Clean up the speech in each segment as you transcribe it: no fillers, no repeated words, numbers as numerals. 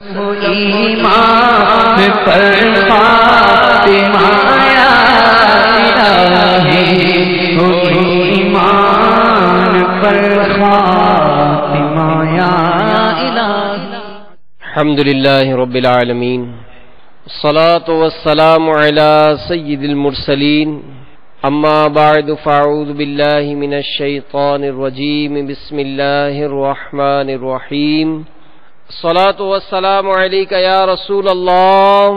ایمان پر فاطمہ یا الہی، ایمان پر فاطمہ یا الہی۔ الحمدللہ رب العالمین، الصلاة والسلام علی سید المرسلین، اما بعد فاعوذ باللہ من الشیطان الرجیم، بسم اللہ الرحمن الرحیم۔ الصلاة والسلام علیک یا رسول اللہ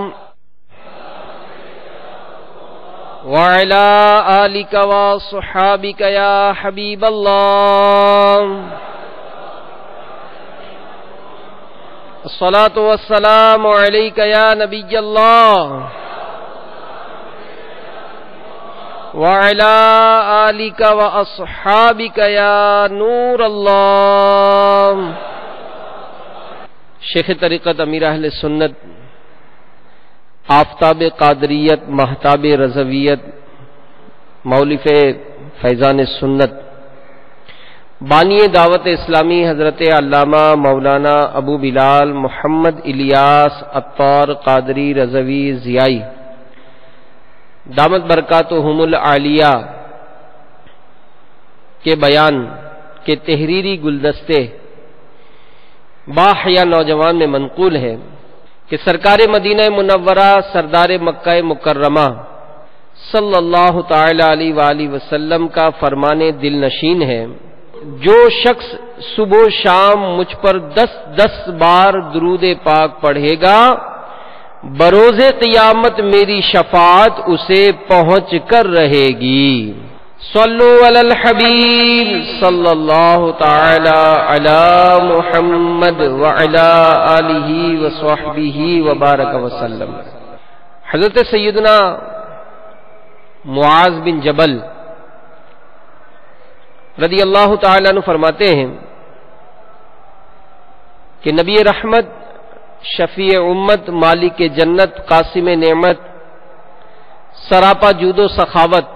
وعلی آلک وصحابک یا حبیب اللہ۔ الصلاة والسلام علیک یا نبی اللہ وعلی آلک واصحابک یا نور اللہ۔ شیخ طریقت امیر اہل سنت، آفتاب قادریت، مہتاب رضویت، مولف فیضان سنت، بانی دعوت اسلامی حضرت علامہ مولانا ابو بلال محمد الیاس عطار قادری رضوی ضیائی دامت برکاتہم العالیہ کے بیان کے تحریری گلدستے باحیا نوجوان میں منقول ہے کہ سرکار مدینہ منورہ سردار مکہ مکرمہ صلی اللہ تعالی علیہ وآلہ وسلم کا فرمان دل نشین ہے، جو شخص صبح و شام مجھ پر 10 بار درود پاک پڑھے گا، بروز قیامت میری شفاعت اسے پہنچ کر رہے گی۔ صلو علی الحبیب صلی اللہ تعالی علی محمد وعلی آلہ وصحبہ وبارک وسلم۔ حضرت سیدنا معاذ بن جبل رضی اللہ تعالیٰ عنہ فرماتے ہیں کہ نبی رحمت، شفیع امت، مالک جنت، قاسم نعمت، سراپا جود و سخاوت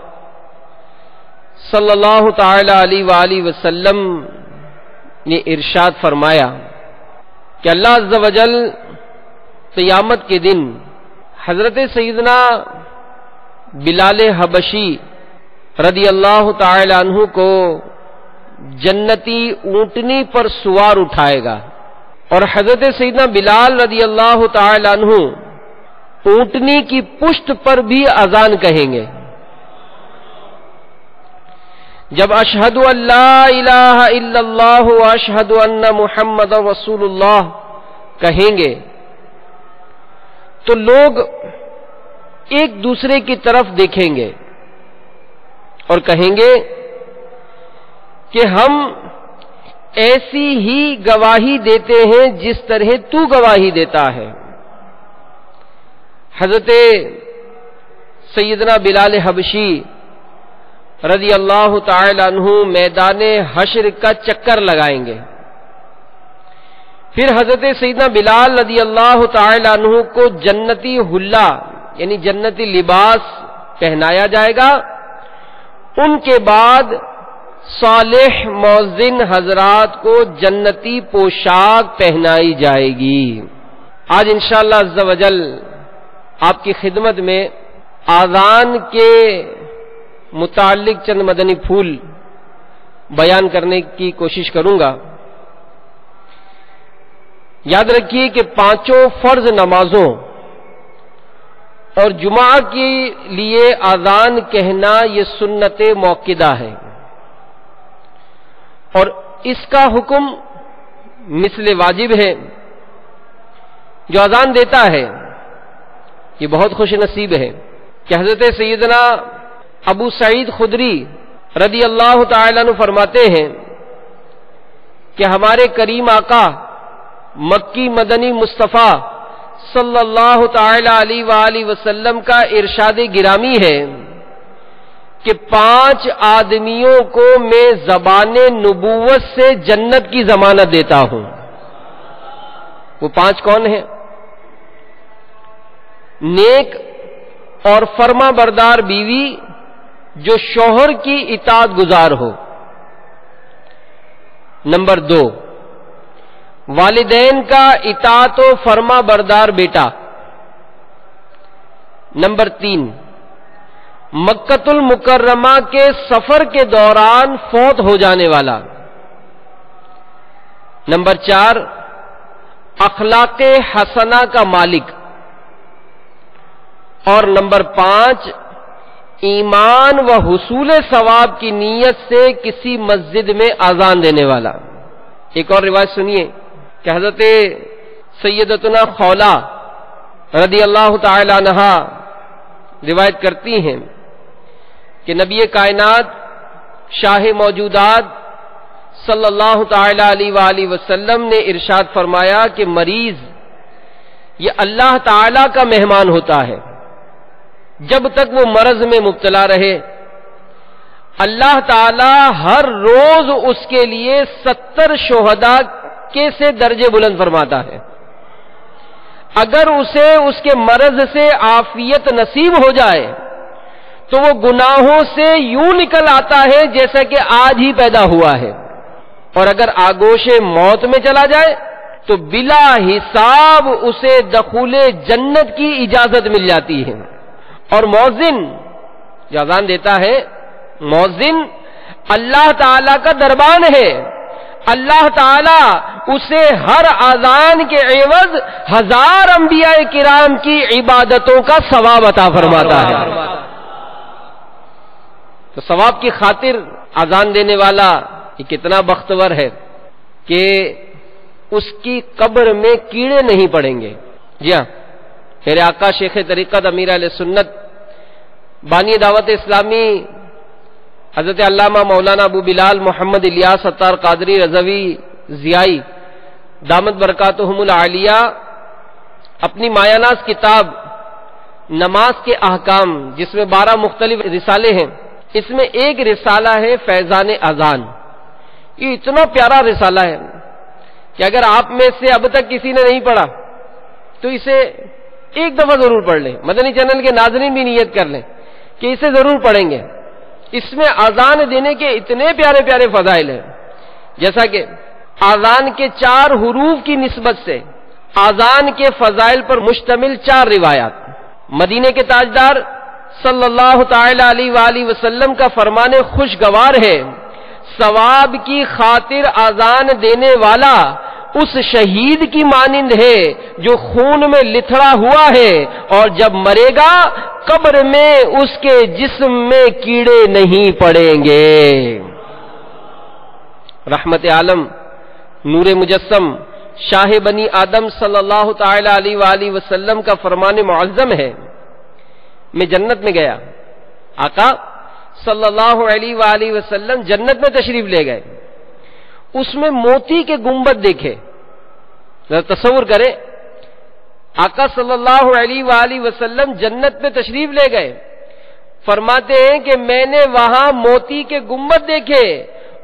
صلی اللہ تعالی علیہ وآلہ وسلم نے ارشاد فرمایا کہ اللہ عز و جل قیامت کے دن حضرت سیدنا بلال حبشی رضی اللہ تعالی عنہ کو جنتی اونٹنی پر سوار اٹھائے گا، اور حضرت سیدنا بلال رضی اللہ تعالی عنہ اونٹنی کی پشت پر بھی اذان کہیں گے۔ جب اشہد ان لا الہ الا اللہ و اشہد ان محمد رسول اللہ کہیں گے تو لوگ ایک دوسرے کی طرف دیکھیں گے اور کہیں گے کہ ہم ایسی ہی گواہی دیتے ہیں جس طرح تو گواہی دیتا ہے۔ حضرت سیدنا بلال حبشی رضی اللہ تعالی عنہ میدان حشر کا چکر لگائیں گے، پھر حضرت سیدنا بلال رضی اللہ تعالی عنہ کو جنتی حلہ یعنی جنتی لباس پہنایا جائے گا۔ ان کے بعد صالح مؤذن حضرات کو جنتی پوشاک پہنائی جائے گی۔ آج انشاءاللہ عز و جل آپ کی خدمت میں آذان کے متعلق چند مدنی پھول بیان کرنے کی کوشش کروں گا۔ یاد رکھیے کہ 5 فرض نمازوں اور جمعہ کے لیے آذان کہنا یہ سنت موقدہ ہے، اور اس کا حکم مثل واجب ہے۔ جو اذان دیتا ہے یہ بہت خوش نصیب ہے کہ حضرت سیدنا ابو سعید خدری رضی اللہ تعالی عنہ فرماتے ہیں کہ ہمارے کریم آقا مکی مدنی مصطفیٰ صلی اللہ تعالی علیہ وآلہ وسلم کا ارشاد گرامی ہے کہ 5 آدمیوں کو میں زبان نبوت سے جنت کی ضمانت دیتا ہوں۔ وہ 5 کون ہیں؟ نیک اور فرما بردار بیوی جو شوہر کی اطاعت گزار ہو۔ نمبر 2، والدین کا اطاعت و فرما بردار بیٹا۔ نمبر 3، مکۃ المکرمہ کے سفر کے دوران فوت ہو جانے والا۔ نمبر 4، اخلاق حسنہ کا مالک۔ اور نمبر 5، ایمان و حصول ثواب کی نیت سے کسی مسجد میں اذان دینے والا۔ ایک اور روایت سنیے کہ حضرت سیدتنا خولہ رضی اللہ تعالی عنہا روایت کرتی ہیں کہ نبی کائنات شاہ موجودات صلی اللہ تعالی علیہ وآلہ وسلم نے ارشاد فرمایا کہ مریض یہ اللہ تعالی کا مہمان ہوتا ہے جب تک وہ مرض میں مبتلا رہے۔ اللہ تعالی ہر روز اس کے لیے 70 شہداء کے سے درجے بلند فرماتا ہے۔ اگر اسے اس کے مرض سے عافیت نصیب ہو جائے تو وہ گناہوں سے یوں نکل آتا ہے جیسا کہ آج ہی پیدا ہوا ہے، اور اگر آگوش موت میں چلا جائے تو بلا حساب اسے دخول جنت کی اجازت مل جاتی ہے۔ اور مؤذن جو اذان دیتا ہے، مؤذن اللہ تعالی کا دربان ہے۔ اللہ تعالی اسے ہر اذان کے عوض 1000 انبیاء کرام کی عبادتوں کا ثواب عطا فرماتا ہے۔ تو ثواب کی خاطر اذان دینے والا یہ کتنا بختور ہے کہ اس کی قبر میں کیڑے نہیں پڑیں گے۔ جی ہاں، میرے آقا شیخ طریقت امیر اہل سنت بانی دعوت اسلامی حضرت علامہ مولانا ابو بلال محمد الیاس ستار قادری رضوی ضیائی دامت برکاتہم العالیہ اپنی مایہ ناز کتاب نماز کے احکام، جس میں 12 مختلف رسالے ہیں، اس میں ایک رسالہ ہے فیضان اذان۔ یہ اتنا پیارا رسالہ ہے کہ اگر آپ میں سے اب تک کسی نے نہیں پڑھا تو اسے ایک دفعہ ضرور پڑھ لیں۔ مدنی چینل کے ناظرین بھی نیت کر لیں کہ اسے ضرور پڑھیں گے۔ اس میں اذان دینے کے اتنے پیارے پیارے فضائل ہیں، جیسا کہ اذان کے 4 حروف کی نسبت سے اذان کے فضائل پر مشتمل 4 روایات۔ مدینے کے تاجدار صلی اللہ تعالی علیہ وآلہ وسلم کا فرمان خوشگوار ہے، ثواب کی خاطر اذان دینے والا اس شہید کی مانند ہے جو خون میں لتھڑا ہوا ہے، اور جب مرے گا قبر میں اس کے جسم میں کیڑے نہیں پڑیں گے۔ رحمت عالم نور مجسم شاہ بنی آدم صلی اللہ تعالی علیہ وآلہ وسلم کا فرمان معظم ہے۔ میں جنت میں گیا، آقا صلی اللہ علیہ وآلہ وسلم جنت میں تشریف لے گئے، اس میں موتی کے گنبد دیکھے۔ ذرا تصور کریں، آقا صلی اللہ علیہ وآلہ وسلم جنت میں تشریف لے گئے، فرماتے ہیں کہ میں نے وہاں موتی کے گنبد دیکھے،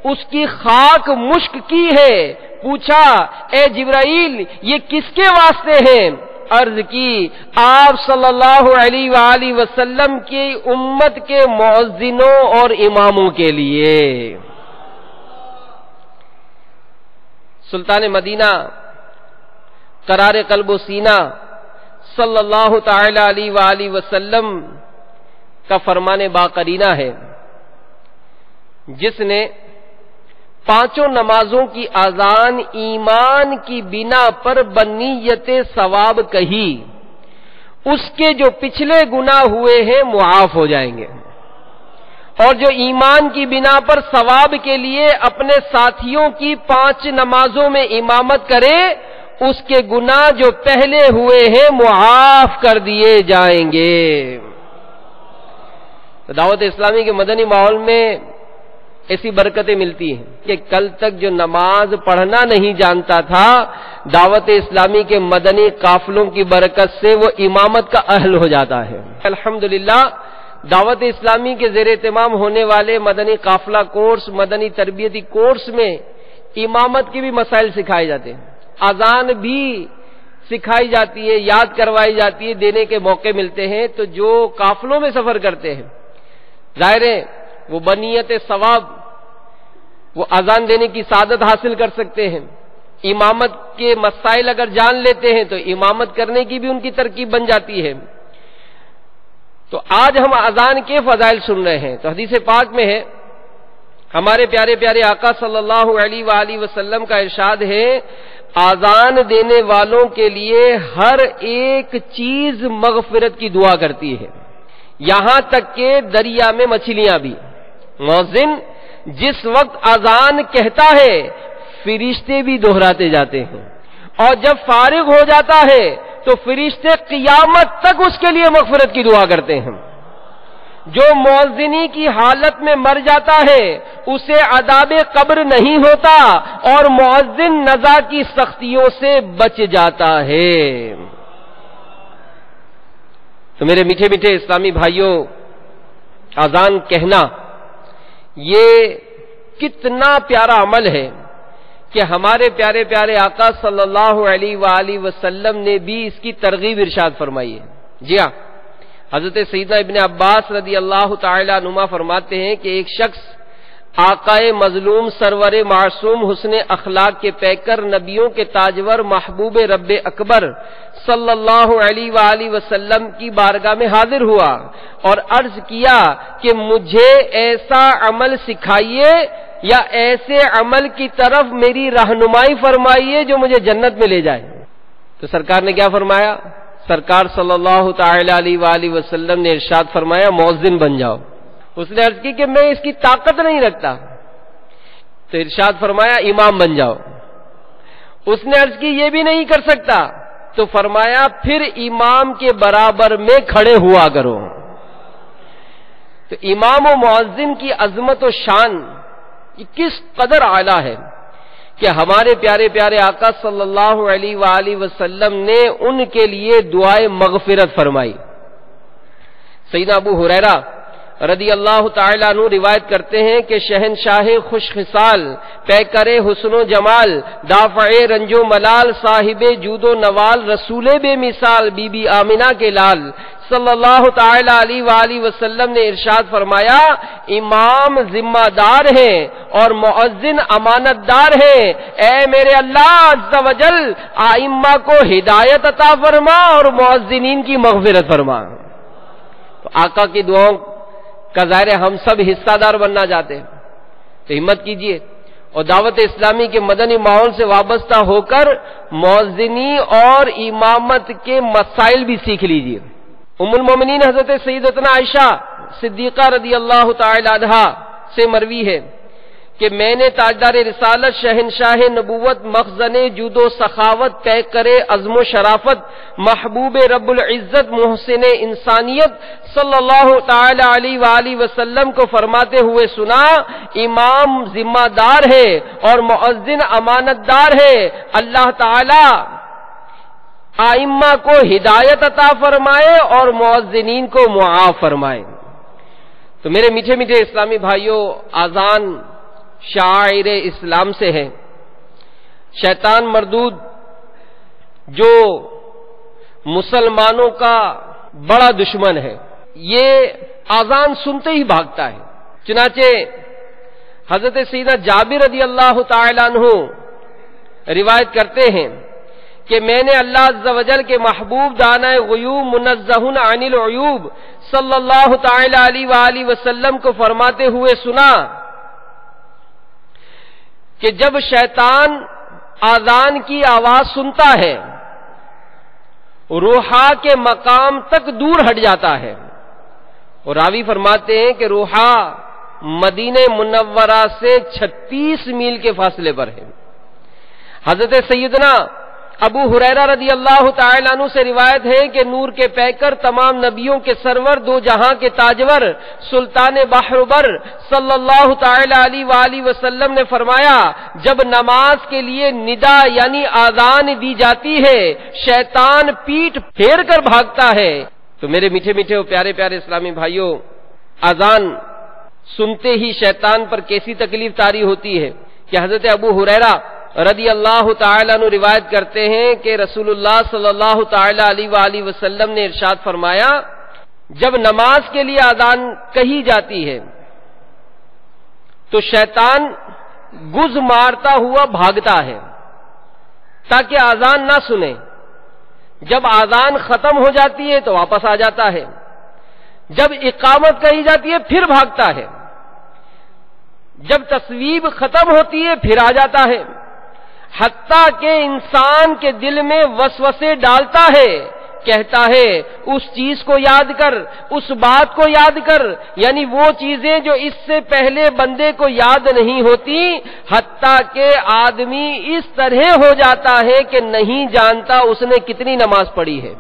اس کی خاک مشک کی ہے۔ پوچھا اے جبرائیل یہ کس کے واسطے ہیں؟ عرض کی آپ صلی اللہ علیہ وآلہ وسلم کی امت کے مؤذنوں اور اماموں کے لیے۔ سلطان مدینہ قرار قلب و سینہ صلی اللہ تعالی علیہ وآلہ وسلم کا فرمان باقرینہ ہے، جس نے 5 نمازوں کی اذان ایمان کی بنا پر بنیت ثواب کہی، اس کے جو پچھلے گناہ ہوئے ہیں معاف ہو جائیں گے، اور جو ایمان کی بنا پر ثواب کے لیے اپنے ساتھیوں کی 5 نمازوں میں امامت کرے، اس کے گناہ جو پہلے ہوئے ہیں معاف کر دیے جائیں گے۔ دعوت اسلامی کے مدنی ماحول میں ایسی برکتیں ملتی ہیں کہ کل تک جو نماز پڑھنا نہیں جانتا تھا، دعوت اسلامی کے مدنی قافلوں کی برکت سے وہ امامت کا اہل ہو جاتا ہے۔ الحمدللہ دعوت اسلامی کے زیر اہتمام ہونے والے مدنی قافلہ کورس، مدنی تربیتی کورس میں امامت کے بھی مسائل سکھائے جاتے ہیں، اذان بھی سکھائی جاتی ہے، یاد کروائی جاتی ہے، دینے کے موقع ملتے ہیں۔ تو جو قافلوں میں سفر کرتے ہیں، ظاہر ہے وہ بنیت ثواب، وہ اذان دینے کی سعادت حاصل کر سکتے ہیں، امامت کے مسائل اگر جان لیتے ہیں تو امامت کرنے کی بھی ان کی ترکیب بن جاتی ہے۔ تو آج ہم اذان کے فضائل سن رہے ہیں، تو حدیث پاک میں ہے، ہمارے پیارے پیارے آقا صلی اللہ علیہ وآلہ وسلم کا ارشاد ہے، اذان دینے والوں کے لیے ہر ایک چیز مغفرت کی دعا کرتی ہے، یہاں تک کہ دریا میں مچھلیاں بھی۔ مؤذن جس وقت اذان کہتا ہے فرشتے بھی دہراتے جاتے ہیں، اور جب فارغ ہو جاتا ہے تو فرشتے قیامت تک اس کے لیے مغفرت کی دعا کرتے ہیں۔ جو مؤذنی کی حالت میں مر جاتا ہے اسے عذاب قبر نہیں ہوتا اور مؤذن نزا کی سختیوں سے بچ جاتا ہے۔ تو میرے میٹھے میٹھے اسلامی بھائیوں، اذان کہنا یہ کتنا پیارا عمل ہے کہ ہمارے پیارے پیارے آقا صلی اللہ علیہ وآلہ وسلم نے بھی اس کی ترغیب ارشاد فرمائی ہے۔ جی ہاں، حضرت سیدنا ابن عباس رضی اللہ تعالی عنہما فرماتے ہیں کہ ایک شخص آقائے مظلوم سرور معصوم حسن اخلاق کے پیکر نبیوں کے تاجور محبوب رب اکبر صلی اللہ علیہ وآلہ وسلم کی بارگاہ میں حاضر ہوا اور عرض کیا کہ مجھے ایسا عمل سکھائیے یا ایسے عمل کی طرف میری رہنمائی فرمائیے جو مجھے جنت میں لے جائے۔ تو سرکار نے کیا فرمایا؟ سرکار صلی اللہ تعالی علیہ وآلہ وسلم نے ارشاد فرمایا مؤذن بن جاؤ۔ اس نے عرض کی کہ میں اس کی طاقت نہیں رکھتا، تو ارشاد فرمایا امام بن جاؤ۔ اس نے عرض کی یہ بھی نہیں کر سکتا، تو فرمایا پھر امام کے برابر میں کھڑے ہوا کرو۔ تو امام و مؤذن کی عظمت و شان یہ کس قدر اعلیٰ ہے کہ ہمارے پیارے پیارے آقا صلی اللہ علیہ وآلہ وسلم نے ان کے لیے دعائے مغفرت فرمائی۔ سیدنا ابو ہریرہ رضی اللہ تعالی عنہ روایت کرتے ہیں کہ شہنشاہ خوش خصال، پیکر حسن و جمال، دافع رنج و ملال، صاحب جود و نوال، رسول بے مثال، بی بی آمنہ کے لال صلی اللہ تعالی علیہ وآلہ وسلم نے ارشاد فرمایا امام ذمہ دار ہے اور مؤذن امانت دار ہے، اے میرے اللہ عز و جل ائمہ کو ہدایت عطا فرما اور مؤذنین کی مغفرت فرما۔ تو آقا کی دعاؤں کا ظاہر ہم سب حصہ دار بننا چاہتے ہیں، تو ہمت کیجئے اور دعوت اسلامی کے مدنی ماحول سے وابستہ ہو کر مؤذنی اور امامت کے مسائل بھی سیکھ لیجئے۔ ام المومنین حضرت سیدتنا عائشہ صدیقہ رضی اللہ تعالی عنہا سے مروی ہے کہ میں نے تاجدار رسالت، شہنشاہ نبوت، مخزن جود و سخاوت، پیکر عزم و شرافت، محبوب رب العزت، محسن انسانیت صلی اللہ تعالی علیہ وآلہ وسلم کو فرماتے ہوئے سنا امام ذمہ دار ہے اور مؤذن امانت دار ہے، اللہ تعالی ائمہ کو ہدایت عطا فرمائے اور مؤذنین کو معاف فرمائے۔ تو میرے میٹھے میٹھے اسلامی بھائیوں، اذان شاعر اسلام سے ہے۔ شیطان مردود جو مسلمانوں کا بڑا دشمن ہے، یہ اذان سنتے ہی بھاگتا ہے۔ چنانچہ حضرت سیدنا جابر رضی اللہ تعالی عنہ روایت کرتے ہیں کہ میں نے اللہ عز و جل کے محبوب دانہ غیوب منزہ عن العیوب صلی اللہ تعالی علیہ وآلہ وسلم کو فرماتے ہوئے سنا کہ جب شیطان اذان کی آواز سنتا ہے روحا کے مقام تک دور ہٹ جاتا ہے، اور راوی فرماتے ہیں کہ روحا مدینہ منورہ سے 36 میل کے فاصلے پر ہے۔ حضرت سیدنا ابو ہریرہ رضی اللہ تعالی عنہ سے روایت ہے کہ نور کے پیکر، تمام نبیوں کے سرور، دو جہاں کے تاجور، سلطان بحر بر صلی اللہ تعالی علیہ وآلہ وسلم نے فرمایا جب نماز کے لیے ندا یعنی اذان دی جاتی ہے شیطان پیٹ پھیر کر بھاگتا ہے۔ تو میرے میٹھے میٹھے اور پیارے پیارے اسلامی بھائیوں، اذان سنتے ہی شیطان پر کیسی تکلیف طاری ہوتی ہے کہ حضرت ابو ہریرہ رضی اللہ تعالیٰ عنہ روایت کرتے ہیں کہ رسول اللہ صلی اللہ تعالیٰ علیہ وآلہ وسلم نے ارشاد فرمایا جب نماز کے لیے اذان کہی جاتی ہے تو شیطان گز مارتا ہوا بھاگتا ہے تاکہ آذان نہ سنے. جب آذان ختم ہو جاتی ہے تو واپس آ جاتا ہے، جب اقامت کہی جاتی ہے پھر بھاگتا ہے، جب تصویب ختم ہوتی ہے پھر آ جاتا ہے، حتیٰ کہ انسان کے دل میں وسوسے ڈالتا ہے، کہتا ہے اس چیز کو یاد کر، اس بات کو یاد کر، یعنی وہ چیزیں جو اس سے پہلے بندے کو یاد نہیں ہوتی، حتیٰ کہ آدمی اس طرح ہو جاتا ہے کہ نہیں جانتا اس نے کتنی نماز پڑھی ہے.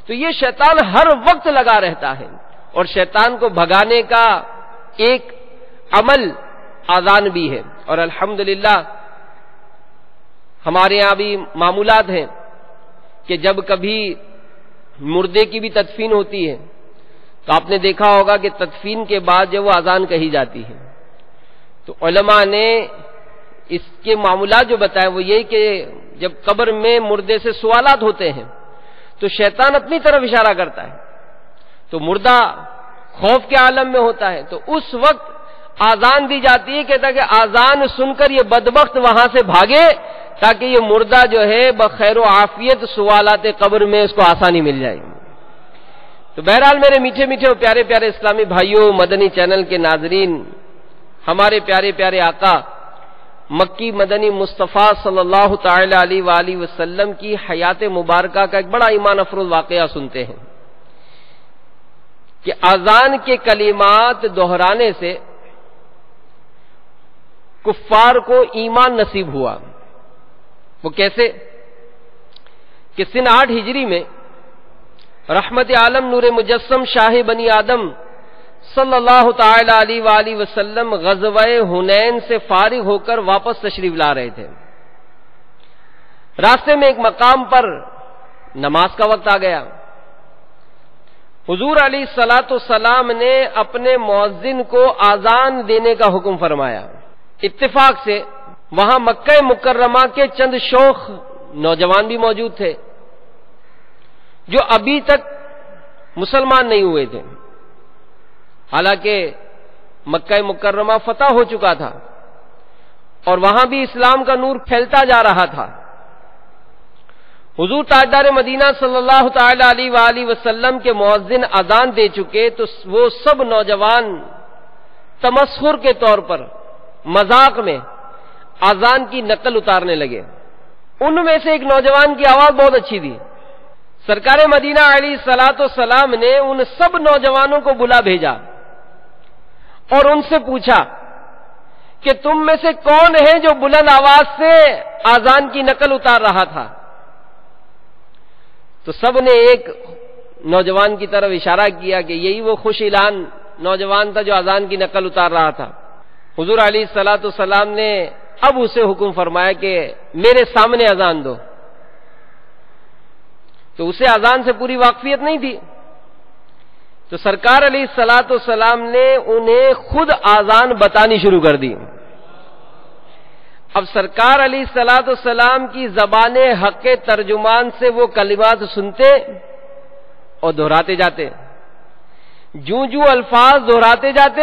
تو یہ شیطان ہر وقت لگا رہتا ہے، اور شیطان کو بھگانے کا ایک عمل آذان بھی ہے. اور الحمدللہ ہمارے یہاں بھی معمولات ہیں کہ جب کبھی مردے کی بھی تدفین ہوتی ہے تو آپ نے دیکھا ہوگا کہ تدفین کے بعد جب وہ اذان کہی جاتی ہے تو علماء نے اس کے معمولات جو بتائے وہ یہی کہ جب قبر میں مردے سے سوالات ہوتے ہیں تو شیطان اپنی طرف اشارہ کرتا ہے، تو مردہ خوف کے عالم میں ہوتا ہے، تو اس وقت آذان دی جاتی ہے کہ تاکہ آذان سن کر یہ بدبخت وہاں سے بھاگے، تاکہ یہ مردہ جو ہے بخیر و عافیت سوالات قبر میں اس کو آسانی مل جائے. تو بہرحال میرے میٹھے میٹھے اور پیارے پیارے اسلامی بھائیوں، مدنی چینل کے ناظرین، ہمارے پیارے پیارے آقا مکی مدنی مصطفیٰ صلی اللہ تعالی علیہ وآلہ وسلم کی حیات مبارکہ کا ایک بڑا ایمان افروز واقعہ سنتے ہیں کہ اذان کے کلمات دہرانے سے کفار کو ایمان نصیب ہوا. وہ کیسے کہ سن 8 ہجری میں رحمت عالم نور مجسم شاہ بنی آدم صلی اللہ تعالی علیہ وآلہ وسلم غزوہ حنین سے فارغ ہو کر واپس تشریف لا رہے تھے. راستے میں ایک مقام پر نماز کا وقت آ گیا. حضور علیہ الصلوۃ والسلام نے اپنے مؤذن کو آذان دینے کا حکم فرمایا. اتفاق سے وہاں مکہ مکرمہ کے چند شوخ نوجوان بھی موجود تھے جو ابھی تک مسلمان نہیں ہوئے تھے، حالانکہ مکہ مکرمہ فتح ہو چکا تھا اور وہاں بھی اسلام کا نور پھیلتا جا رہا تھا. حضور تاجدار مدینہ صلی اللہ تعالی علیہ وآلہ وسلم کے مؤذن اذان دے چکے تو وہ سب نوجوان تمسخر کے طور پر مذاق میں اذان کی نقل اتارنے لگے. ان میں سے ایک نوجوان کی آواز بہت اچھی تھی. سرکار مدینہ علیہ الصلوۃ والسلام نے ان سب نوجوانوں کو بلا بھیجا اور ان سے پوچھا کہ تم میں سے کون ہے جو بلند آواز سے اذان کی نقل اتار رہا تھا. تو سب نے ایک نوجوان کی طرف اشارہ کیا کہ یہی وہ خوش اعلان نوجوان تھا جو اذان کی نقل اتار رہا تھا. حضور علیہ الصلوۃ والسلام نے اب اسے حکم فرمایا کہ میرے سامنے اذان دو. تو اسے اذان سے پوری واقفیت نہیں تھی، تو سرکار علیہ الصلوۃ والسلام نے انہیں خود اذان بتانی شروع کر دی. اب سرکار علیہ الصلوۃ والسلام کی زبان حق ترجمان سے وہ کلمات سنتے اور دہراتے جاتے. جوں جوں الفاظ دہراتے جاتے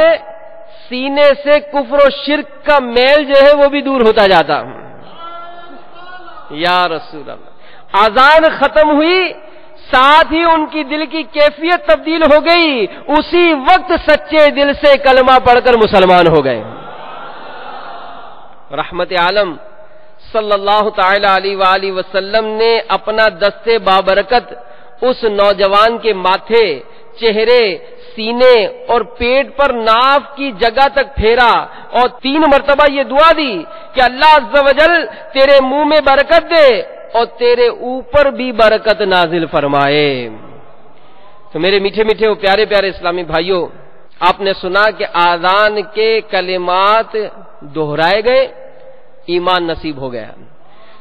سینے سے کفر و شرک کا میل جو ہے وہ بھی دور ہوتا جاتا. یا رسول اللہ، اذان ختم ہوئی، ساتھ ہی ان کی دل کی کیفیت تبدیل ہو گئی، اسی وقت سچے دل سے کلمہ پڑھ کر مسلمان ہو گئے. رحمت عالم صلی اللہ تعالی علیہ وآلہ وسلم نے اپنا دست بابرکت اس نوجوان کے ماتھے، چہرے، سینے اور پیٹ پر ناف کی جگہ تک پھیرا اور 3 مرتبہ یہ دعا دی کہ اللہ عز و جل تیرے منہ میں برکت دے اور تیرے اوپر بھی برکت نازل فرمائے. تو میرے میٹھے میٹھے اور پیارے پیارے اسلامی بھائیوں، آپ نے سنا کہ آذان کے کلمات دہرائے گئے، ایمان نصیب ہو گیا.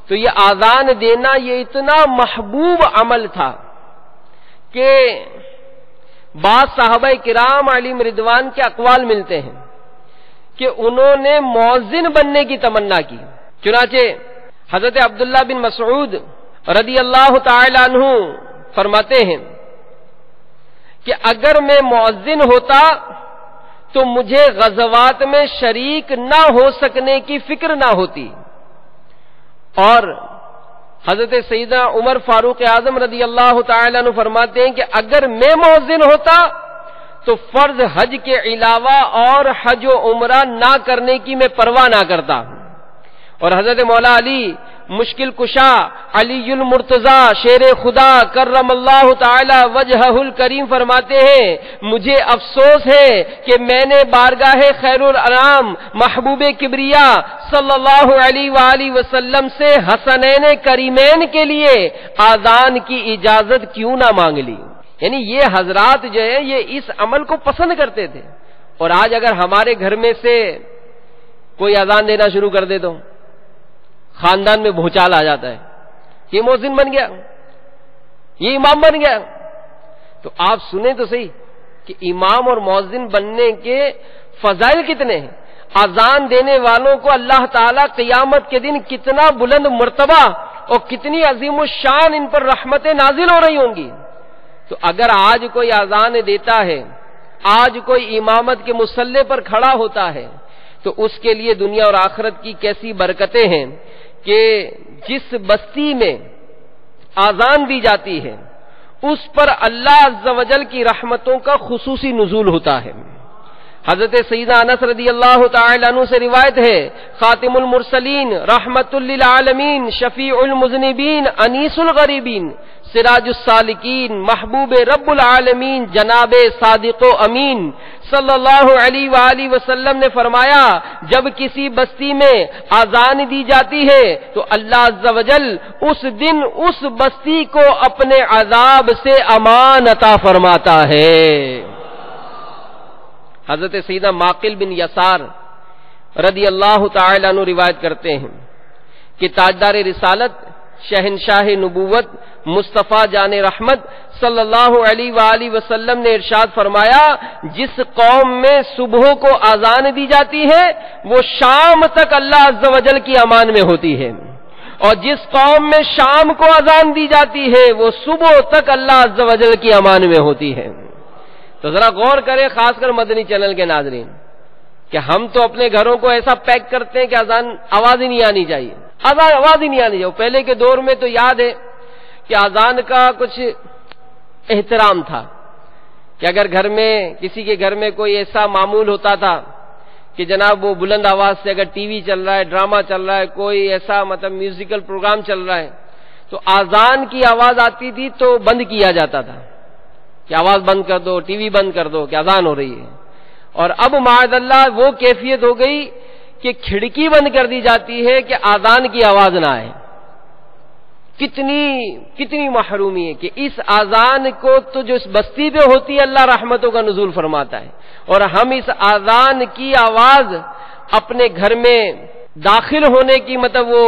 تو یہ آذان دینا یہ اتنا محبوب عمل تھا کہ بعض صحابہ کرام علیہم رضوان کے اقوال ملتے ہیں کہ انہوں نے مؤذن بننے کی تمنا کی. چنانچہ حضرت عبداللہ بن مسعود رضی اللہ تعالی عنہ فرماتے ہیں کہ اگر میں مؤذن ہوتا تو مجھے غزوات میں شریک نہ ہو سکنے کی فکر نہ ہوتی اور حضرت سیدنا عمر فاروق اعظم رضی اللہ تعالیٰ عنہ فرماتے ہیں کہ اگر میں مؤذن ہوتا تو فرض حج کے علاوہ اور حج و عمرہ نہ کرنے کی میں پرواہ نہ کرتا. اور حضرت مولا علی مشکل کشا علی المرتضی شیر خدا کرم اللہ تعالی وجہہ الکریم فرماتے ہیں مجھے افسوس ہے کہ میں نے بارگاہ خیر الانام محبوب کبریا صلی اللہ علیہ وآلہ وسلم سے حسنین کریمین کے لیے آذان کی اجازت کیوں نہ مانگ لی. یعنی یہ حضرات جو ہے یہ اس عمل کو پسند کرتے تھے. اور آج اگر ہمارے گھر میں سے کوئی اذان دینا شروع کر دے تو خاندان میں بھوچال آ جاتا ہے. یہ مؤذن بن گیا, یہ امام بن گیا. تو آپ سنیں تو صحیح کہ امام اور مؤذن بننے کے فضائل کتنے ہیں. اذان دینے والوں کو اللہ تعالیٰ قیامت کے دن کتنا بلند مرتبہ اور کتنی عظیم الشان ان پر رحمتیں نازل ہو رہی ہوں گی. تو اگر آج کوئی اذان دیتا ہے, آج کوئی امامت کے مصلی پر کھڑا ہوتا ہے, تو اس کے لیے دنیا اور آخرت کی کیسی برکتیں ہیں کہ جس بستی میں اذان دی جاتی ہے اس پر اللہ عز و جل کی رحمتوں کا خصوصی نزول ہوتا ہے. حضرت سیدنا انس رضی اللہ تعالی عنہ سے روایت ہے خاتم المرسلین رحمت للعالمین شفیع المذنبین انیس الغریبین سراج السالکین محبوب رب العالمین جناب صادق و امین صلی اللہ علیہ وآلہ وسلم نے فرمایا جب کسی بستی میں اذان دی جاتی ہے تو اللہ عز و جل اس دن اس بستی کو اپنے عذاب سے امان عطا فرماتا ہے. حضرت سیدنا معقل بن یسار رضی اللہ تعالی عنہ روایت کرتے ہیں کہ تاجدار رسالت شہنشاہ نبوت مصطفیٰ جان رحمت صلی اللہ علیہ وآلہ وسلم نے ارشاد فرمایا جس قوم میں صبح کو اذان دی جاتی ہے وہ شام تک اللہ عز و جل کی امان میں ہوتی ہے, اور جس قوم میں شام کو اذان دی جاتی ہے وہ صبح تک اللہ عز و جل کی امان میں ہوتی ہے. تو ذرا غور کریں خاص کر مدنی چینل کے ناظرین کہ ہم تو اپنے گھروں کو ایسا پیک کرتے ہیں کہ اذان آواز ہی نہیں آنی چاہیے, اذان آواز ہی نہیں آنی چاہیے. پہلے کے دور میں تو یاد ہے کہ اذان کا کچھ احترام تھا کہ اگر گھر میں کسی کے گھر میں کوئی ایسا معمول ہوتا تھا کہ جناب وہ بلند آواز سے اگر ٹی وی چل رہا ہے, ڈرامہ چل رہا ہے, کوئی ایسا مطلب میوزیکل پروگرام چل رہا ہے تو اذان کی آواز آتی تھی تو بند کیا جاتا تھا کہ آواز بند کر دو, ٹی وی بند کر دو کہ اذان ہو رہی ہے. اور اب معاذ اللہ وہ کیفیت ہو گئی کہ کھڑکی بند کر دی جاتی ہے کہ اذان کی آواز نہ آئے. کتنی محرومی ہے کہ اس اذان کو تو جو اس بستی پہ ہوتی ہے اللہ رحمتوں کا نزول فرماتا ہے, اور ہم اس اذان کی آواز اپنے گھر میں داخل ہونے کی مطلب وہ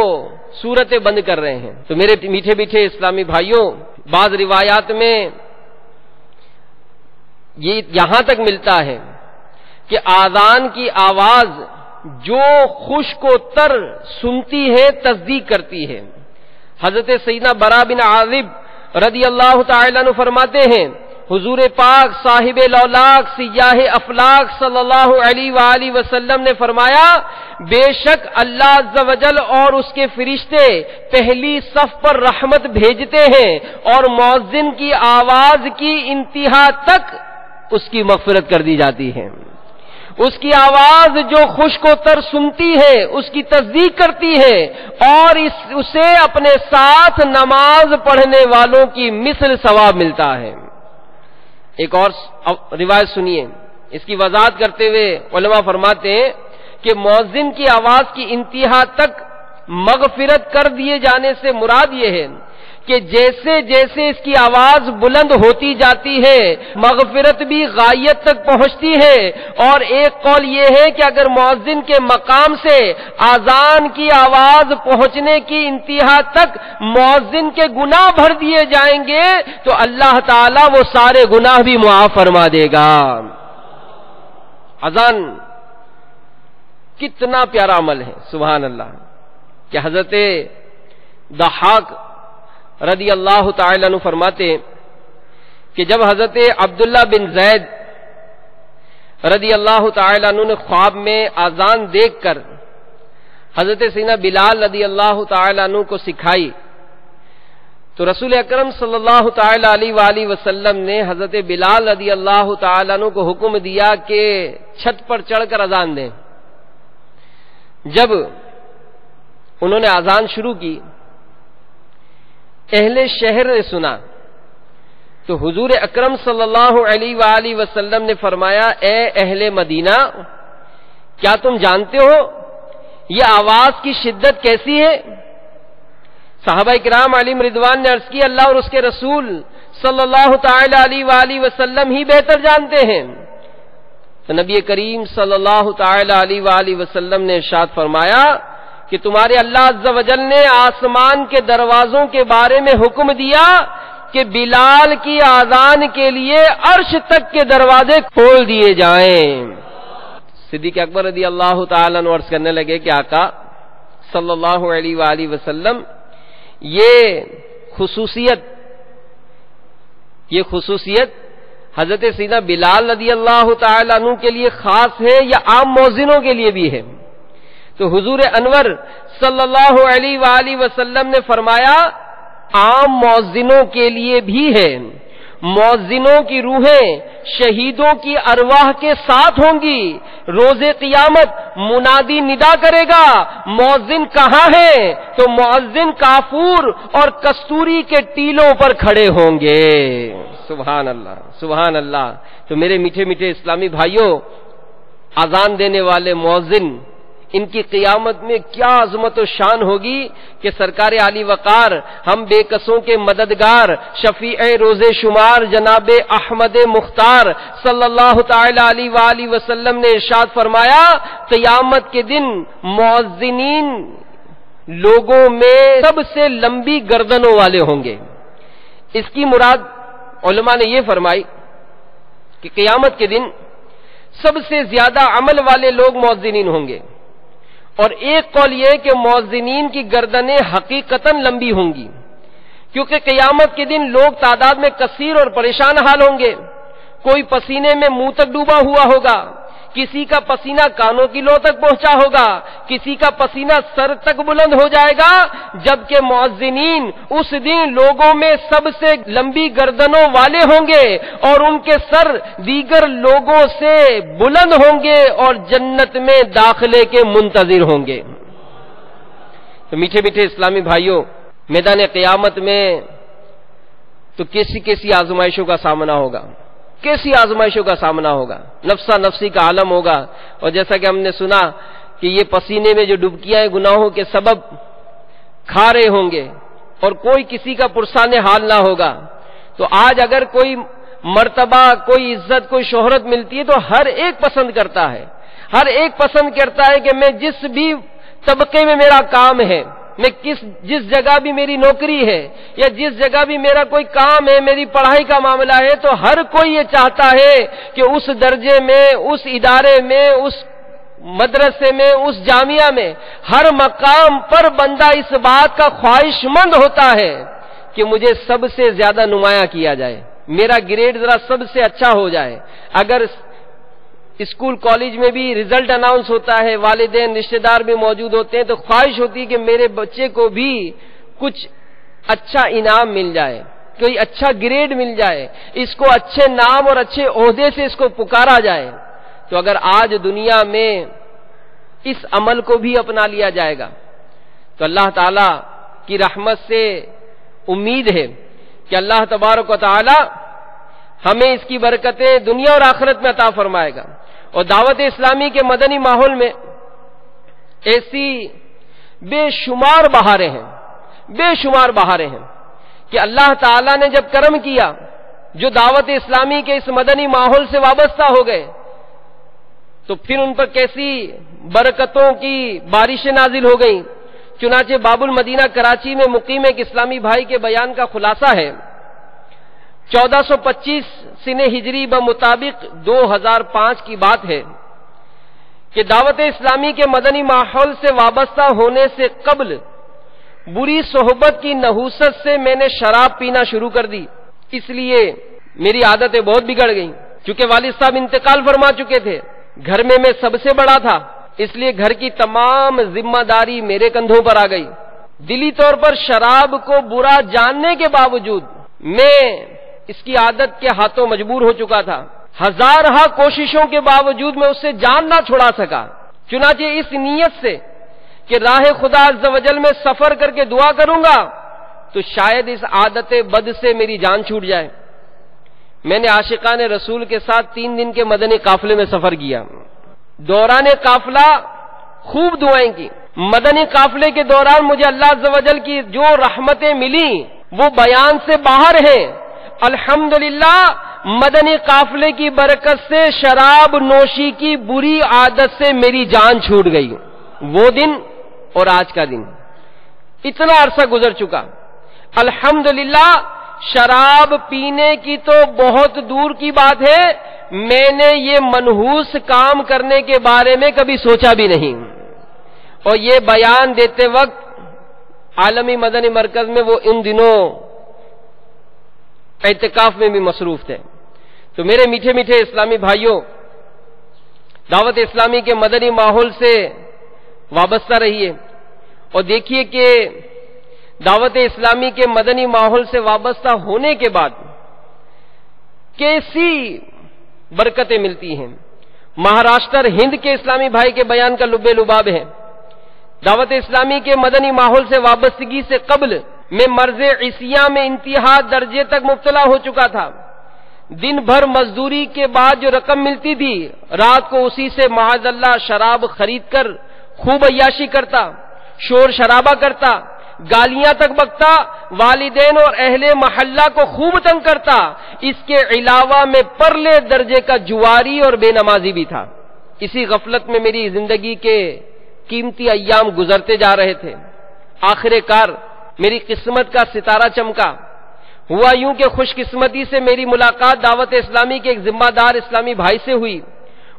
صورتیں بند کر رہے ہیں. تو میرے میٹھے میٹھے اسلامی بھائیوں, بعض روایات میں یہ یہاں تک ملتا ہے کہ اذان کی آواز جو خشک و تر سنتی ہے تصدیق کرتی ہے. حضرت سیدنا برا بن عازب رضی اللہ تعالی عنہ فرماتے ہیں حضور پاک صاحب لولاک سیاہ افلاک صلی اللہ علیہ وآلہ وسلم نے فرمایا بے شک اللہ عز و جل اور اس کے فرشتے پہلی صف پر رحمت بھیجتے ہیں اور مؤذن کی آواز کی انتہا تک اس کی مغفرت کر دی جاتی ہے. اس کی آواز جو خشک و تر سنتی ہے اس کی تصدیق کرتی ہے اور اسے اپنے ساتھ نماز پڑھنے والوں کی مثل ثواب ملتا ہے. ایک اور روایت سنیے, اس کی وضاحت کرتے ہوئے علماء فرماتے ہیں کہ مؤذن کی آواز کی انتہا تک مغفرت کر دیے جانے سے مراد یہ ہے کہ جیسے جیسے اس کی آواز بلند ہوتی جاتی ہے مغفرت بھی غایت تک پہنچتی ہے. اور ایک قول یہ ہے کہ اگر مؤذن کے مقام سے اذان کی آواز پہنچنے کی انتہا تک مؤذن کے گناہ بھر دیے جائیں گے تو اللہ تعالیٰ وہ سارے گناہ بھی معاف فرما دے گا. اذان کتنا پیارا عمل ہے سبحان اللہ کہ حضرت ضحاک رضی اللہ تعالی عنہ فرماتے کہ جب حضرت عبداللہ بن زید رضی اللہ تعالی عنہ نے خواب میں اذان دیکھ کر حضرت سیدنا بلال رضی اللہ تعالی عنہ کو سکھائی تو رسول اکرم صلی اللہ تعالی علیہ وآلہ وسلم نے حضرت بلال رضی اللہ تعالیٰ عنہ کو حکم دیا کہ چھت پر چڑھ کر اذان دیں۔ جب انہوں نے اذان شروع کی، اہل شہر نے سنا تو حضور اکرم صلی اللہ علیہ وآلہ وسلم نے فرمایا، اے اہل مدینہ، کیا تم جانتے ہو یہ آواز کی شدت کیسی ہے؟ صحابہ کرام علیہم رضوان نے عرض کی، اللہ اور اس کے رسول صلی اللہ تعالی علیہ وآلہ وسلم ہی بہتر جانتے ہیں۔ تو نبی کریم صلی اللہ تعالی علیہ وآلہ وسلم نے ارشاد فرمایا کہ تمہارے اللہ عز و جل نے آسمان کے دروازوں کے بارے میں حکم دیا کہ بلال کی آذان کے لیے عرش تک کے دروازے کھول دیے جائیں۔ صدیق اکبر رضی اللہ تعالیٰ عنہ عرض کرنے لگے کہ آقا صلی اللہ علیہ وآلہ وسلم، یہ خصوصیت حضرت سیدنا بلال رضی اللہ تعالیٰ عنہ کے لیے خاص ہے یا عام مؤذنوں کے لیے بھی ہے؟ تو حضور انور صلی اللہ علیہ وآلہ وسلم نے فرمایا، عام مؤذنوں کے لیے بھی ہے۔ مؤذنوں کی روحیں شہیدوں کی ارواح کے ساتھ ہوں گی۔ روز قیامت منادی ندا کرے گا، مؤذن کہاں ہے؟ تو مؤذن کافور اور کستوری کے ٹیلوں پر کھڑے ہوں گے۔ سبحان اللہ، سبحان اللہ۔ تو میرے میٹھے میٹھے اسلامی بھائیوں، اذان دینے والے مؤذن، ان کی قیامت میں کیا عظمت و شان ہوگی کہ سرکار عالی وقار، ہم بے کسوں کے مددگار، شفیع روز شمار جناب احمد مختار صلی اللہ تعالی علیہ وآلہ وسلم نے ارشاد فرمایا، قیامت کے دن مؤذنین لوگوں میں سب سے لمبی گردنوں والے ہوں گے۔ اس کی مراد علماء نے یہ فرمائی کہ قیامت کے دن سب سے زیادہ عمل والے لوگ مؤذنین ہوں گے، اور ایک قول یہ کہ مؤذنین کی گردنیں حقیقتاً لمبی ہوں گی، کیونکہ قیامت کے دن لوگ تعداد میں کثیر اور پریشان حال ہوں گے۔ کوئی پسینے میں منہ تک ڈوبا ہوا ہوگا، کسی کا پسینہ کانوں کی لو تک پہنچا ہوگا، کسی کا پسینہ سر تک بلند ہو جائے گا، جبکہ مؤذنین اس دن لوگوں میں سب سے لمبی گردنوں والے ہوں گے اور ان کے سر دیگر لوگوں سے بلند ہوں گے اور جنت میں داخلے کے منتظر ہوں گے۔ تو میٹھے میٹھے اسلامی بھائیوں، میدان قیامت میں تو کیسی آزمائشوں کا سامنا ہوگا، کیسی آزمائشوں کا سامنا ہوگا، نفسا نفسی کا عالم ہوگا۔ اور جیسا کہ ہم نے سنا کہ یہ پسینے میں جو ڈبکیاں گناہوں کے سبب کھا رہے ہوں گے اور کوئی کسی کا پرسان حال نہ ہوگا۔ تو آج اگر کوئی مرتبہ، کوئی عزت، کوئی شہرت ملتی ہے تو ہر ایک پسند کرتا ہے، ہر ایک پسند کرتا ہے کہ میں جس بھی طبقے میں میرا کام ہے، میں جس جگہ بھی میری نوکری ہے یا جس جگہ بھی میرا کوئی کام ہے، میری پڑھائی کا معاملہ ہے، تو ہر کوئی یہ چاہتا ہے کہ اس درجے میں، اس ادارے میں، اس مدرسے میں، اس جامعہ میں، ہر مقام پر بندہ اس بات کا خواہش مند ہوتا ہے کہ مجھے سب سے زیادہ نمایاں کیا جائے، میرا گریڈ ذرا سب سے اچھا ہو جائے۔ اگر اسکول کالج میں بھی رزلٹ اناؤنس ہوتا ہے، والدین رشتہ دار بھی موجود ہوتے ہیں، تو خواہش ہوتی ہے کہ میرے بچے کو بھی کچھ اچھا انعام مل جائے، کوئی اچھا گریڈ مل جائے، اس کو اچھے نام اور اچھے عہدے سے اس کو پکارا جائے۔ تو اگر آج دنیا میں اس عمل کو بھی اپنا لیا جائے گا تو اللہ تعالی کی رحمت سے امید ہے کہ اللہ تبارک و تعالی ہمیں اس کی برکتیں دنیا اور آخرت میں عطا فرمائے گا۔ اور دعوت اسلامی کے مدنی ماحول میں ایسی بے شمار بہاریں ہیں، بے شمار بہاریں ہیں کہ اللہ تعالیٰ نے جب کرم کیا، جو دعوت اسلامی کے اس مدنی ماحول سے وابستہ ہو گئے، تو پھر ان پر کیسی برکتوں کی بارشیں نازل ہو گئیں۔ چنانچہ باب المدینہ کراچی میں مقیم ایک اسلامی بھائی کے بیان کا خلاصہ ہے، 1425 سنہ ہجری بمطابق 2005 کی بات ہے کہ دعوت اسلامی کے مدنی ماحول سے وابستہ ہونے سے قبل بری صحبت کی نحوست سے میں نے شراب پینا شروع کر دی، اس لیے میری عادتیں بہت بگڑ گئیں۔ چونکہ والد صاحب انتقال فرما چکے تھے، گھر میں سب سے بڑا تھا، اس لیے گھر کی تمام ذمہ داری میرے کندھوں پر آ گئی۔ دلی طور پر شراب کو برا جاننے کے باوجود میں اس کی عادت کے ہاتھوں مجبور ہو چکا تھا. ہزارہا کوششوں کے باوجود میں اس سے جان نہ چھڑا سکا. چنانچہ اس نیت سے کہ راہ خدا عز و جل میں سفر کر کے دعا کروں گا تو شاید اس عادت بد سے میری جان چھوٹ جائے، میں نے عاشقان رسول کے ساتھ 3 دن کے مدنی قافلے میں سفر کیا. دوران قافلہ خوب دعائیں کی. مدنی قافلے کے دوران مجھے اللہ عز و جل کی جو رحمتیں ملی وہ بیان سے باہر ہیں. الحمدللہ مدنی قافلے کی برکت سے شراب نوشی کی بری عادت سے میری جان چھوٹ گئی. وہ دن اور آج کا دن اتنا عرصہ گزر چکا. الحمدللہ شراب پینے کی تو بہت دور کی بات ہے، میں نے یہ منحوس کام کرنے کے بارے میں کبھی سوچا بھی نہیں. اور یہ بیان دیتے وقت عالمی مدنی مرکز میں وہ ان دنوں اعتکاف میں بھی مصروف تھے. تو میرے میٹھے میٹھے اسلامی بھائیوں، دعوت اسلامی کے مدنی ماحول سے وابستہ رہیے اور دیکھیے کہ دعوت اسلامی کے مدنی ماحول سے وابستہ ہونے کے بعد کیسی برکتیں ملتی ہیں. مہاراشٹر ہند کے اسلامی بھائی کے بیان کا لب لباب ہے. دعوت اسلامی کے مدنی ماحول سے وابستگی سے قبل میں مرض عصیاں میں انتہا درجے تک مبتلا ہو چکا تھا. دن بھر مزدوری کے بعد جو رقم ملتی تھی رات کو اسی سے معاذ اللہ شراب خرید کر خوب عیاشی کرتا، شور شرابہ کرتا، گالیاں تک بکتا، والدین اور اہل محلہ کو خوب تنگ کرتا. اس کے علاوہ میں پرلے درجے کا جواری اور بے نمازی بھی تھا. اسی غفلت میں میری زندگی کے قیمتی ایام گزرتے جا رہے تھے. آخر کار میری قسمت کا ستارہ چمکا. ہوا یوں کہ خوش قسمتی سے میری ملاقات دعوت اسلامی کے ایک ذمہ دار اسلامی بھائی سے ہوئی.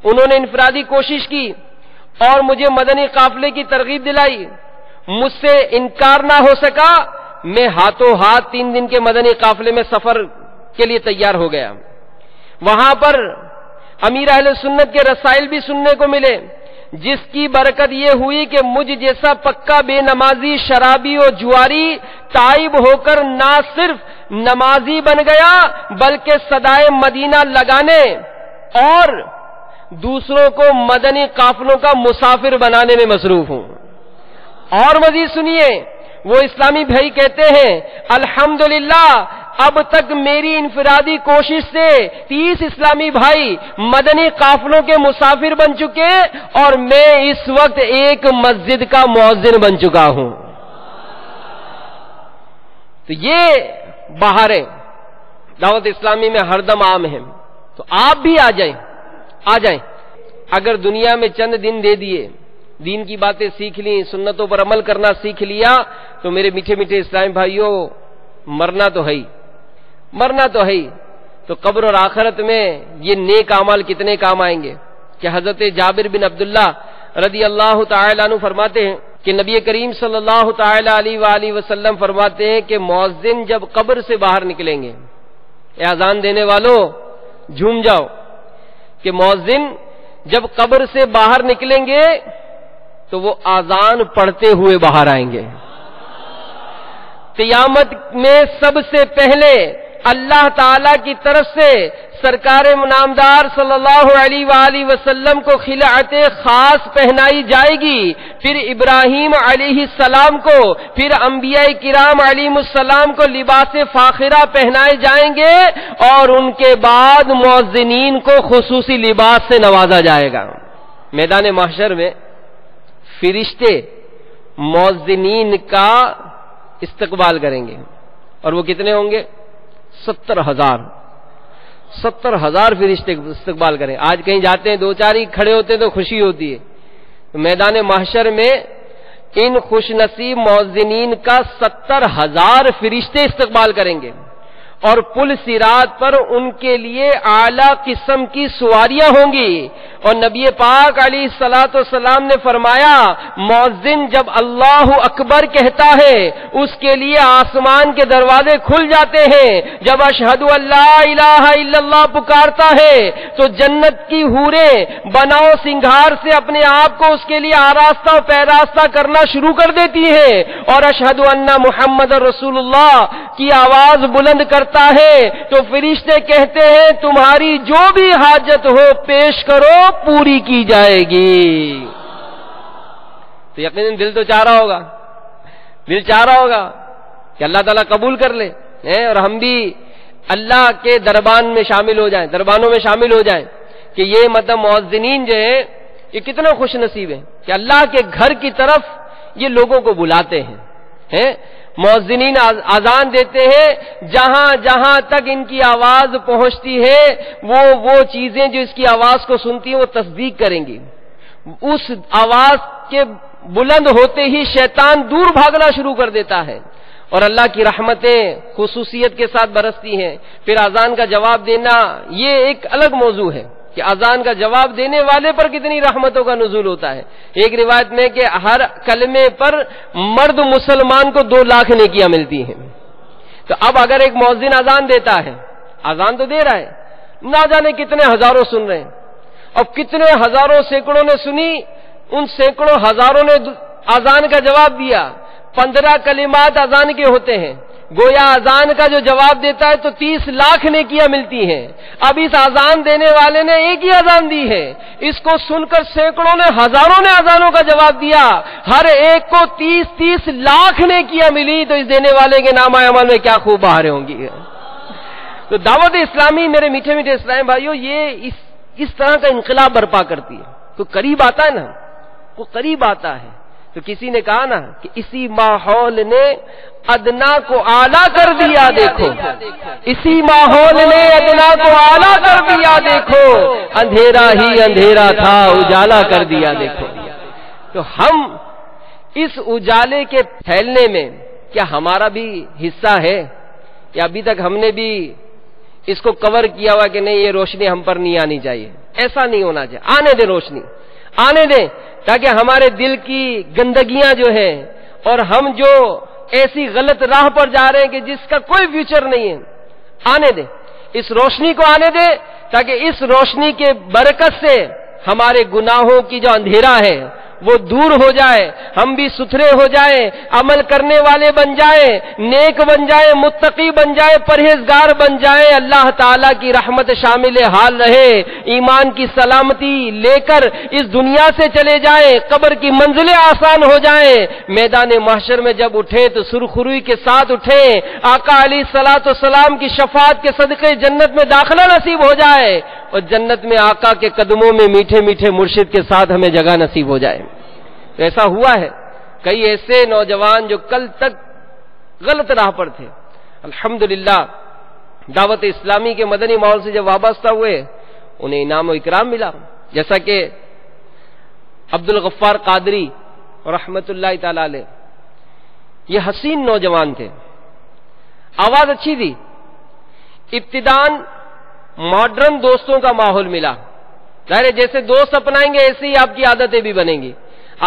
انہوں نے انفرادی کوشش کی اور مجھے مدنی قافلے کی ترغیب دلائی. مجھ سے انکار نہ ہو سکا. میں ہاتھوں ہاتھ 3 دن کے مدنی قافلے میں سفر کے لیے تیار ہو گیا. وہاں پر امیر اہل سنت کے رسائل بھی سننے کو ملے، جس کی برکت یہ ہوئی کہ مجھ جیسا پکا بے نمازی شرابی اور جواری تائب ہو کر نہ صرف نمازی بن گیا بلکہ صدائے مدینہ لگانے اور دوسروں کو مدنی قافلوں کا مسافر بنانے میں مصروف ہوں. اور مزید سنیے، وہ اسلامی بھائی کہتے ہیں الحمدللہ اب تک میری انفرادی کوشش سے 30 اسلامی بھائی مدنی قافلوں کے مسافر بن چکے اور میں اس وقت ایک مسجد کا مؤذن بن چکا ہوں. تو یہ بہاریں دعوت اسلامی میں ہر دم عام ہیں. تو آپ بھی آ جائیں. اگر دنیا میں چند دن دے دیے، دین کی باتیں سیکھ لی، سنتوں پر عمل کرنا سیکھ لیا تو میرے میٹھے میٹھے اسلامی بھائیوں مرنا تو ہے ہی. تو قبر اور آخرت میں یہ نیک اعمال کتنے کام آئیں گے کہ حضرت جابر بن عبداللہ رضی اللہ تعالی عنہ فرماتے ہیں کہ نبی کریم صلی اللہ تعالی علیہ وآلہ وسلم فرماتے ہیں کہ مؤذن جب قبر سے باہر نکلیں گے، اے اذان دینے والوں جھوم جاؤ، کہ مؤذن جب قبر سے باہر نکلیں گے تو وہ اذان پڑھتے ہوئے باہر آئیں گے. قیامت میں سب سے پہلے اللہ تعالی کی طرف سے سرکار نامدار صلی اللہ علیہ وآلہ وسلم کو خلعت خاص پہنائی جائے گی، پھر ابراہیم علیہ السلام کو، پھر انبیاء کرام علیہ السلام کو لباس فاخرہ پہنائے جائیں گے اور ان کے بعد مؤذنین کو خصوصی لباس سے نوازا جائے گا. میدان محشر میں فرشتے مؤذنین کا استقبال کریں گے اور وہ کتنے ہوں گے؟ 70,000 فرشتے استقبال کریں. آج کہیں جاتے ہیں 2-4 ہی کھڑے ہوتے ہیں تو خوشی ہوتی ہے. میدان محشر میں ان خوش نصیب مؤذنین کا 70,000 فرشتے استقبال کریں گے اور پل صراط پر ان کے لیے اعلیٰ قسم کی سواریاں ہوں گی۔ اور نبی پاک علیہ الصلوۃ والسلام نے فرمایا مؤذن جب اللہ اکبر کہتا ہے اس کے لیے آسمان کے دروازے کھل جاتے ہیں، جب اشہد ان لا الہ الا اللہ پکارتا ہے تو جنت کی حوریں بناؤ سنگھار سے اپنے آپ کو اس کے لیے آراستہ و پیراستہ کرنا شروع کر دیتی ہیں، اور اشہد ان محمد رسول اللہ کی آواز بلند کرتا ہے تو فرشتے کہتے ہیں تمہاری جو بھی حاجت ہو پیش کرو پوری کی جائے گی۔ تو یقیناً دل تو چاہ رہا ہوگا، دل چاہ رہا ہوگا کہ اللہ تعالیٰ قبول کر لے اور ہم بھی اللہ کے دربان میں شامل ہو جائیں، دربانوں میں شامل ہو جائیں۔ کہ یہ مطلب مؤذنین جو ہیں یہ کتنے خوش نصیب ہیں کہ اللہ کے گھر کی طرف یہ لوگوں کو بلاتے ہیں۔ مؤذنین اذان دیتے ہیں، جہاں جہاں تک ان کی آواز پہنچتی ہے وہ چیزیں جو اس کی آواز کو سنتی ہیں وہ تصدیق کریں گی۔ اس آواز کے بلند ہوتے ہی شیطان دور بھاگنا شروع کر دیتا ہے اور اللہ کی رحمتیں خصوصیت کے ساتھ برستی ہیں۔ پھر اذان کا جواب دینا یہ ایک الگ موضوع ہے کہ اذان کا جواب دینے والے پر کتنی رحمتوں کا نزول ہوتا ہے۔ ایک روایت میں کہ ہر کلمے پر مرد مسلمان کو 2 لاکھ نیکیاں ملتی ہیں۔ تو اب اگر ایک مؤذن اذان دیتا ہے، اذان تو دے رہا ہے، نہ جانے کتنے ہزاروں سن رہے ہیں، اور کتنے ہزاروں سینکڑوں نے سنی، ان سینکڑوں ہزاروں نے اذان کا جواب دیا۔ 15 کلمات اذان کے ہوتے ہیں، گویا اذان کا جو جواب دیتا ہے تو 30 لاکھ نیکیاں ملتی ہیں۔ اب اس اذان دینے والے نے ایک ہی اذان دی ہے، اس کو سن کر سینکڑوں نے ہزاروں نے اذانوں کا جواب دیا، ہر ایک کو 30 لاکھ نیکیاں ملی، تو اس دینے والے کے نامہ عمل میں کیا خوب بہاریں ہوں گی۔ تو دعوت اسلامی میرے میٹھے میٹھے اسلام بھائیوں یہ اس طرح کا انقلاب برپا کرتی ہے۔ تو قریب آتا ہے نا، وہ قریب آتا ہے۔ تو کسی نے کہا نا کہ اسی ماحول نے ادنا کو اعلیٰ کر دیا دیکھو، اسی ماحول نے ادنا کو اعلیٰ کر دیا دیکھو، اندھیرا ہی اندھیرا تھا اجالا کر دیا دیکھو۔ تو ہم اس اجالے کے پھیلنے میں کیا ہمارا بھی حصہ ہے، یا ابھی تک ہم نے بھی اس کو کور کیا ہوا کہ نہیں یہ روشنی ہم پر نہیں آنی چاہیے؟ ایسا نہیں ہونا چاہیے، آنے دیں روشنی، آنے دیں، تاکہ ہمارے دل کی گندگیاں جو ہیں اور ہم جو ایسی غلط راہ پر جا رہے ہیں کہ جس کا کوئی فیوچر نہیں ہے، آنے دیں، اس روشنی کو آنے دیں، تاکہ اس روشنی کے برکت سے ہمارے گناہوں کی جو اندھیرا ہے وہ دور ہو جائے، ہم بھی ستھرے ہو جائیں، عمل کرنے والے بن جائیں، نیک بن جائیں، متقی بن جائیں، پرہیزگار بن جائیں، اللہ تعالیٰ کی رحمت شامل حال رہے، ایمان کی سلامتی لے کر اس دنیا سے چلے جائیں، قبر کی منزلیں آسان ہو جائیں، میدان محشر میں جب اٹھے تو سرخروئی کے ساتھ اٹھیں، آقا علیہ الصلوۃ والسلام کی شفاعت کے صدقے جنت میں داخلہ نصیب ہو جائے، اور جنت میں آقا کے قدموں میں میٹھے میٹھے مرشد کے ساتھ ہمیں جگہ نصیب ہو جائے۔ تو ایسا ہوا ہے، کئی ایسے نوجوان جو کل تک غلط راہ پر تھے، الحمدللہ دعوت اسلامی کے مدنی ماحول سے جب وابستہ ہوئے انہیں انعام و اکرام ملا، جیسا کہ عبدالغفار قادری رحمت اللہ تعالی علیہ، یہ حسین نوجوان تھے، آواز اچھی تھی، ابتداً ماڈرن دوستوں کا ماحول ملا، ظاہر ہے جیسے دوست اپنائیں گے ایسے ہی آپ کی عادتیں بھی بنیں گی۔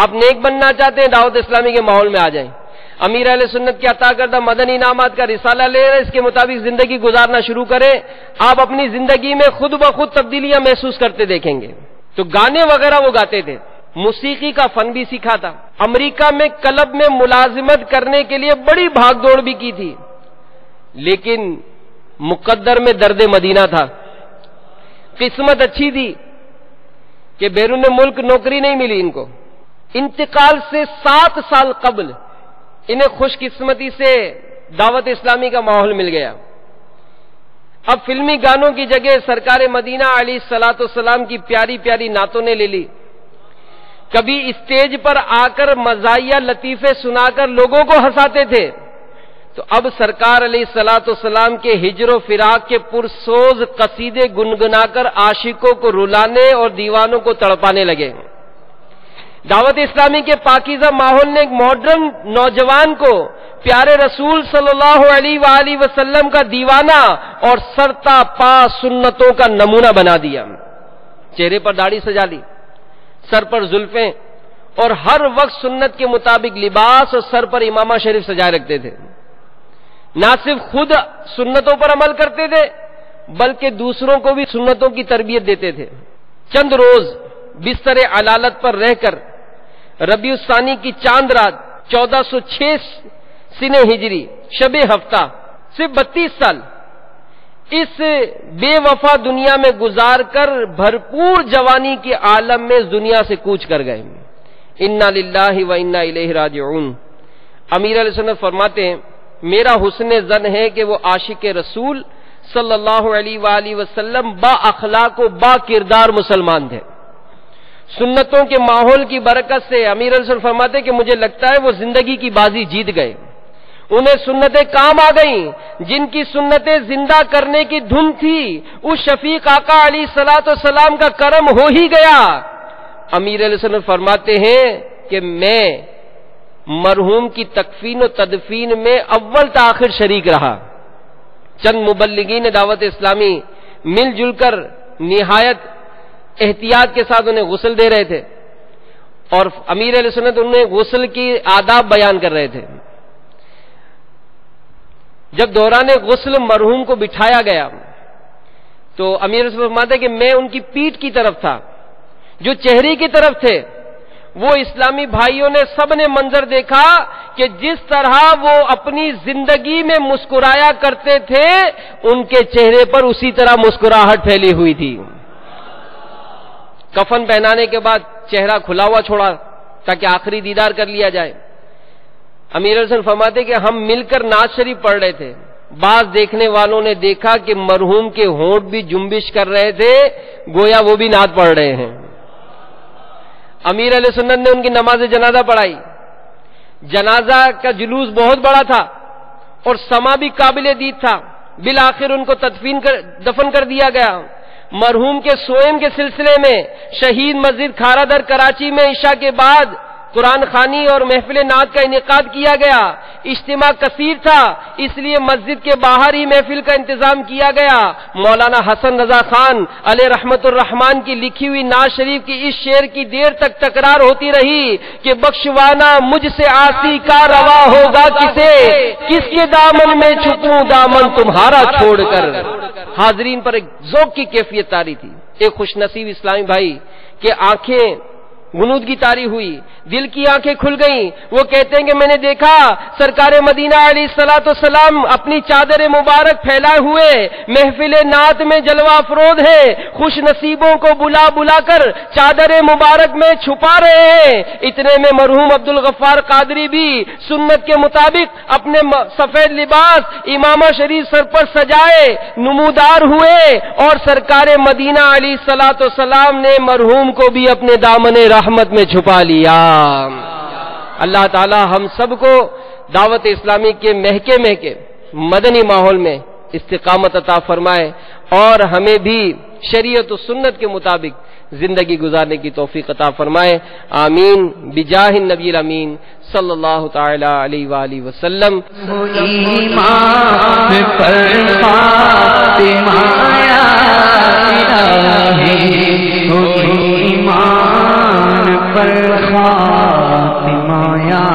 آپ نیک بننا چاہتے ہیں دعوت اسلامی کے ماحول میں آ جائیں، امیر اہل سنت کے عطا کردہ مدنی انعامات کا رسالہ لے رہے ہیں، اس کے مطابق زندگی گزارنا شروع کریں، آپ اپنی زندگی میں خود بخود تبدیلیاں محسوس کرتے دیکھیں گے۔ تو گانے وغیرہ وہ گاتے تھے، موسیقی کا فن بھی سیکھا تھا، امریکہ میں کلب میں ملازمت کرنے کے لیے بڑی بھاگ دوڑ بھی کی تھی، لیکن مقدر میں درد مدینہ تھا، قسمت اچھی تھی کہ بیرون ملک نوکری نہیں ملی ان کو، انتقال سے 7 سال قبل انہیں خوش قسمتی سے دعوت اسلامی کا ماحول مل گیا۔ اب فلمی گانوں کی جگہ سرکار مدینہ علیہ الصلوۃ والسلام کی پیاری پیاری نعتوں نے لے لی، کبھی اسٹیج پر آ کر مزاحیہ لطیفے سنا کر لوگوں کو ہنساتے تھے، تو اب سرکار علیہ الصلوۃ والسلام کے ہجر و فراق کے پرسوز قصیدے گنگنا کر عاشقوں کو رلانے اور دیوانوں کو تڑپانے لگے۔ دعوت اسلامی کے پاکیزہ ماحول نے ایک ماڈرن نوجوان کو پیارے رسول صلی اللہ علیہ وآلہ وسلم کا دیوانہ اور سرتا پا سنتوں کا نمونہ بنا دیا. چہرے پر داڑھی سجا لی، سر پر زلفیں، اور ہر وقت سنت کے مطابق لباس اور سر پر امامہ شریف سجائے رکھتے تھے. نہ صرف خود سنتوں پر عمل کرتے تھے بلکہ دوسروں کو بھی سنتوں کی تربیت دیتے تھے. چند روز بستر علالت پر رہ کر ربیع الثانی کی چاند رات 1406 سنہ ہجری شب ہفتہ، صرف 32 سال اس بے وفا دنیا میں گزار کر بھرپور جوانی کے عالم میں دنیا سے کوچ کر گئے. انا للہ و انا الیہ راجعون. امیر علیہ سنت فرماتے ہیں میرا حسن ظن ہے کہ وہ عاشق رسول صلی اللہ علیہ وآلہ وسلم با اخلاق و با کردار مسلمان تھے. سنتوں کے ماحول کی برکت سے امیر علیہ سنت فرماتے ہیں کہ مجھے لگتا ہے وہ زندگی کی بازی جیت گئے. انہیں سنتیں کام آ گئیں جن کی سنتیں زندہ کرنے کی دھن تھی. اس شفیق آقا علیہ الصلوۃ والسلام کا کرم ہو ہی گیا. امیر علیہ السلام فرماتے ہیں کہ میں مرحوم کی تکفین و تدفین میں اول تاخیر شریک رہا. چند مبلغین دعوت اسلامی مل جل کر نہایت احتیاط کے ساتھ انہیں غسل دے رہے تھے اور امیر علیہ السلام انہیں غسل کی آداب بیان کر رہے تھے. جب دوران غسل مرحوم کو بٹھایا گیا تو امیر علیہ السلام فرماتے کہ میں ان کی پیٹھ کی طرف تھا، جو چہرے کی طرف تھے وہ اسلامی بھائیوں نے سب نے منظر دیکھا کہ جس طرح وہ اپنی زندگی میں مسکرایا کرتے تھے ان کے چہرے پر اسی طرح مسکراہٹ پھیلی ہوئی تھی. کفن پہنانے کے بعد چہرہ کھلا ہوا چھوڑا تاکہ آخری دیدار کر لیا جائے. امیر حسن فرماتے کہ ہم مل کر نعت شریف پڑھ رہے تھے. بعض دیکھنے والوں نے دیکھا کہ مرحوم کے ہونٹ بھی جنبش کر رہے تھے گویا وہ بھی نعت پڑھ رہے ہیں. امیر علیہ سنت نے ان کی نماز جنازہ پڑھائی. جنازہ کا جلوس بہت بڑا تھا اور سما بھی قابل دید تھا. بالآخر ان کو دفن کر دیا گیا. مرحوم کے سوئم کے سلسلے میں شہید مسجد کھارا در کراچی میں عشاء کے بعد قرآن خوانی اور محفل نعت کا انعقاد کیا گیا. اجتماع کثیر تھا اس لیے مسجد کے باہر ہی محفل کا انتظام کیا گیا. مولانا حسن رضا خان علیہ رحمت الرحمان کی لکھی ہوئی نعت شریف کی اس شعر کی دیر تک تکرار ہوتی رہی کہ بخشوانا مجھ سے عاصی کا روا ہوگا کسے، کس کے دامن میں چھپوں دامن تمہارا چھوڑ کر. حاضرین پر ایک ذوق کی کیفیت طاری تھی. ایک خوش نصیب اسلامی بھائی کہ آنکھیں غنودگی طاری ہوئی، دل کی آنکھیں کھل گئیں. وہ کہتے ہیں کہ میں نے دیکھا سرکار مدینہ علیہ الصلوۃ والسلام اپنی چادر مبارک پھیلائے ہوئے محفل نعت میں جلوہ افروز ہیں. خوش نصیبوں کو بلا بلا کر چادر مبارک میں چھپا رہے ہیں. اتنے میں مرحوم عبد الغفار قادری بھی سنت کے مطابق اپنے سفید لباس امامہ شریف سر پر سجائے نمودار ہوئے اور سرکار مدینہ علیہ الصلوۃ والسلام نے مرحوم کو بھی اپنے دامن رحمت میں چھپا لیا. اللہ تعالی ہم سب کو دعوت اسلامی کے مہکے مدنی ماحول میں استقامت عطا فرمائے اور ہمیں بھی شریعت و سنت کے مطابق زندگی گزارنے کی توفیق عطا فرمائے. آمین بجاہ النبی الامین صلی اللہ تعالی علیہ وآلہ وسلم. ایمان پر فاطمہ یا الہی، ایمان پر فاطمہ یا